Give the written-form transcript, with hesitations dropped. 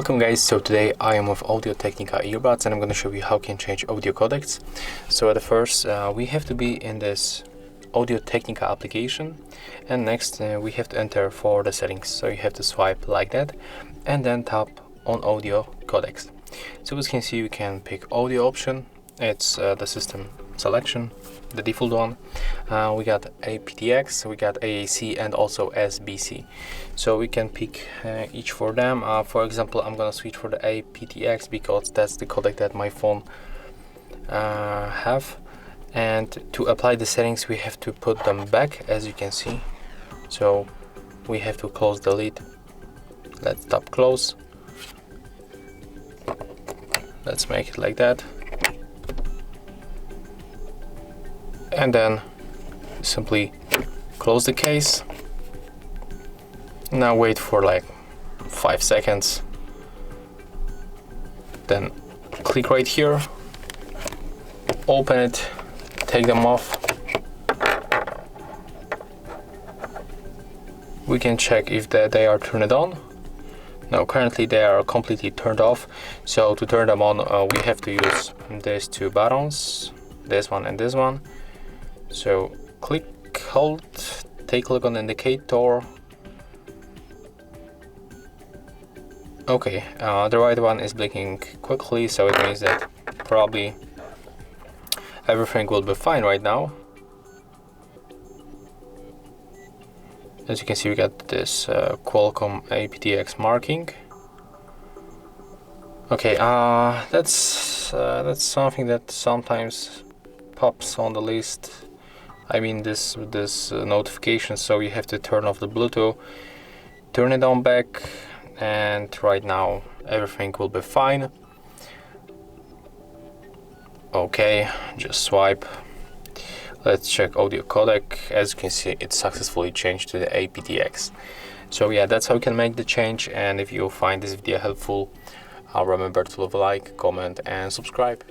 Welcome guys, so today I am with Audio-Technica Earbuds and I'm going to show you how you can change audio codecs. So at first we have to be in this Audio-Technica application, and next we have to enter for the settings. So you have to swipe like that and then tap on audio codecs. So as you can see, you can pick audio option. It's the system selection, the default one. We got aptX, we got AAC and also SBC. So we can pick each for them. For example, I'm gonna switch for the aptX because that's the codec that my phone have. And to apply the settings, we have to put them back, as you can see. So we have to close the lid. Let's tap close. Let's make it like that. And then simply close the case. Now wait for like 5 seconds. Then click right here, open it, take them off. We can check if they are turned on. No, currently they are completely turned off. So to turn them on, we have to use these two buttons, this one and this one. So click, hold, take a look on the indicator. Okay, the right one is blinking quickly, so it means that probably everything will be fine right now. As you can see, we got this Qualcomm aptX marking. Okay, that's something that sometimes pops on the list. I mean this notification, so you have to turn off the Bluetooth, turn it on back, and right now everything will be fine. Okay, just swipe. Let's check audio codec. As you can see, it successfully changed to the aptX. So yeah, that's how you can make the change, and if you find this video helpful, remember to leave a like, comment and subscribe.